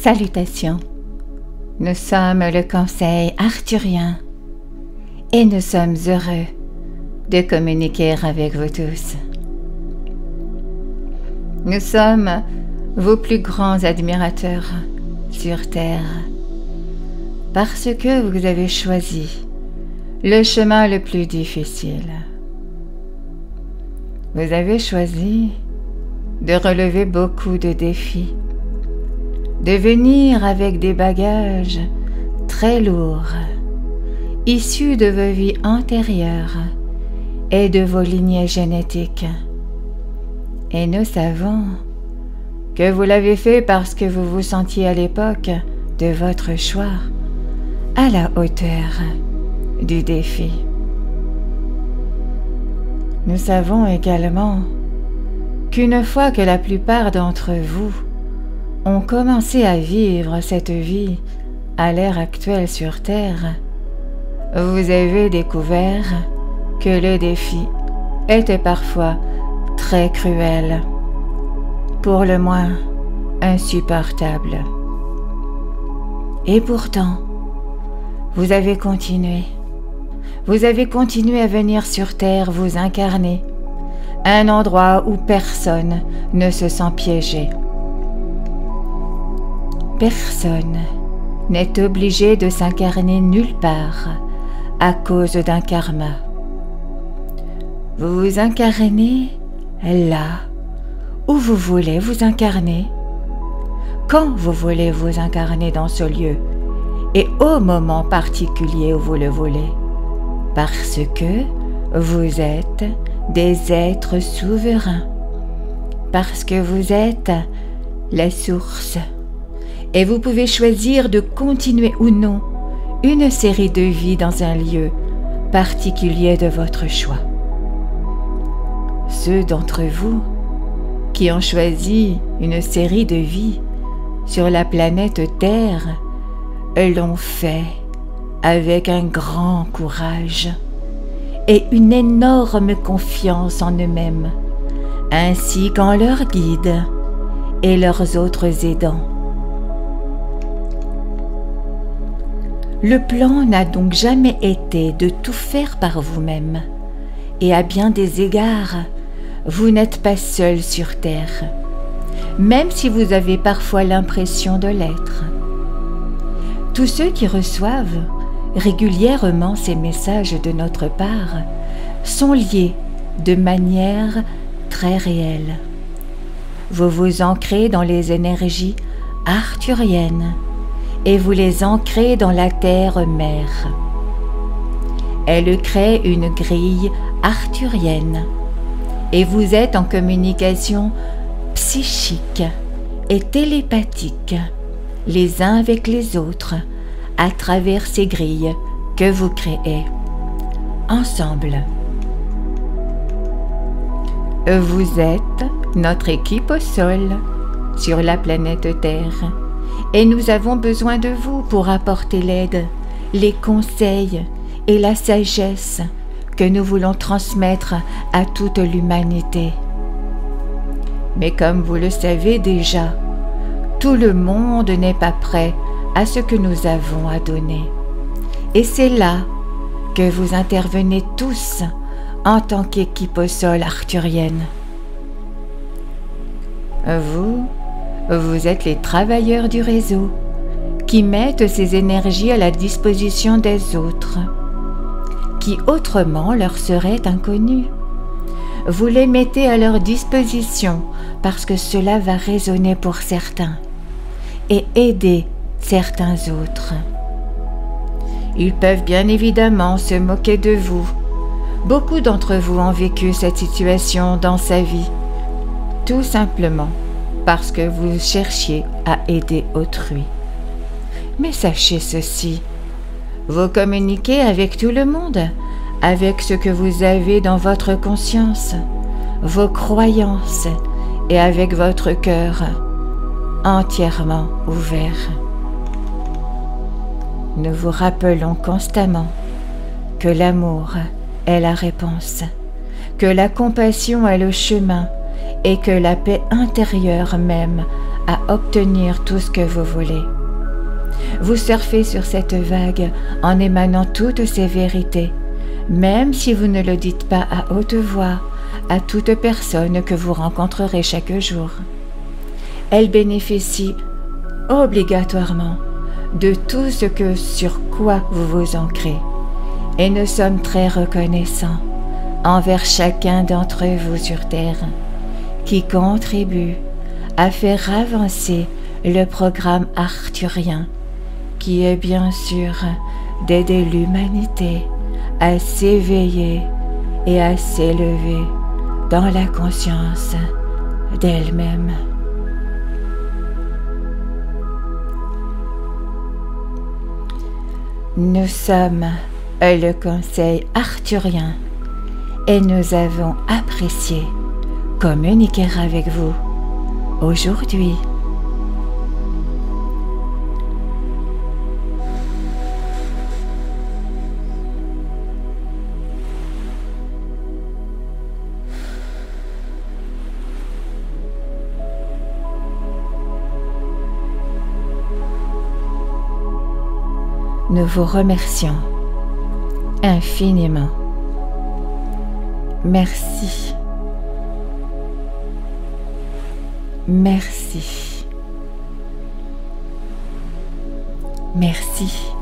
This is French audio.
Salutations, nous sommes le Conseil arthurien et nous sommes heureux de communiquer avec vous tous. Nous sommes vos plus grands admirateurs sur Terre parce que vous avez choisi le chemin le plus difficile. Vous avez choisi de relever beaucoup de défis, de venir avec des bagages très lourds, issus de vos vies antérieures et de vos lignées génétiques. Et nous savons que vous l'avez fait parce que vous vous sentiez à l'époque de votre choix à la hauteur du défi. Nous savons également qu'une fois que la plupart d'entre vous ont commencé à vivre cette vie à l'ère actuelle sur Terre, vous avez découvert que le défi était parfois très cruel, pour le moins insupportable. Et pourtant, vous avez continué. Vous avez continué à venir sur Terre vous incarner, un endroit où personne ne se sent piégé. Personne n'est obligé de s'incarner nulle part à cause d'un karma. Vous vous incarnez là où vous voulez vous incarner, quand vous voulez vous incarner dans ce lieu et au moment particulier où vous le voulez, parce que vous êtes des êtres souverains, parce que vous êtes la source, et vous pouvez choisir de continuer ou non une série de vies dans un lieu particulier de votre choix. Ceux d'entre vous qui ont choisi une série de vies sur la planète Terre l'ont fait avec un grand courage et une énorme confiance en eux-mêmes, ainsi qu'en leurs guides et leurs autres aidants. Le plan n'a donc jamais été de tout faire par vous-même, et à bien des égards, vous n'êtes pas seul sur Terre, même si vous avez parfois l'impression de l'être. Tous ceux qui reçoivent régulièrement ces messages de notre part sont liés de manière très réelle. Vous vous ancrez dans les énergies arthuriennes et vous les ancrez dans la terre-mère. Elle crée une grille arthurienne et vous êtes en communication psychique et télépathique les uns avec les autres à travers ces grilles que vous créez ensemble. Vous êtes notre équipe au sol sur la planète Terre et nous avons besoin de vous pour apporter l'aide, les conseils et la sagesse que nous voulons transmettre à toute l'humanité. Mais comme vous le savez déjà, tout le monde n'est pas prêt à ce que nous avons à donner. Et c'est là que vous intervenez tous en tant qu'équipe au sol arthurienne. Vous êtes les travailleurs du réseau qui mettent ces énergies à la disposition des autres, qui autrement leur seraient inconnues. Vous les mettez à leur disposition parce que cela va résonner pour certains et aider certains autres. Ils peuvent bien évidemment se moquer de vous. Beaucoup d'entre vous ont vécu cette situation dans sa vie, tout simplement parce que vous cherchiez à aider autrui. Mais sachez ceci, vous communiquez avec tout le monde, avec ce que vous avez dans votre conscience, vos croyances et avec votre cœur entièrement ouvert. Nous vous rappelons constamment que l'amour est la réponse, que la compassion est le chemin et que la paix intérieure même à obtenir tout ce que vous voulez. Vous surfez sur cette vague en émanant toutes ces vérités, même si vous ne le dites pas à haute voix à toute personne que vous rencontrerez chaque jour. Elle bénéficie obligatoirement de tout ce sur quoi vous vous ancrez, et nous sommes très reconnaissants envers chacun d'entre vous sur Terre qui contribue à faire avancer le programme arthurien, qui est bien sûr d'aider l'humanité à s'éveiller et à s'élever dans la conscience d'elle-même. Nous sommes le Conseil arthurien et nous avons apprécié communiquer avec vous aujourd'hui. Nous vous remercions infiniment. Merci. Merci. Merci.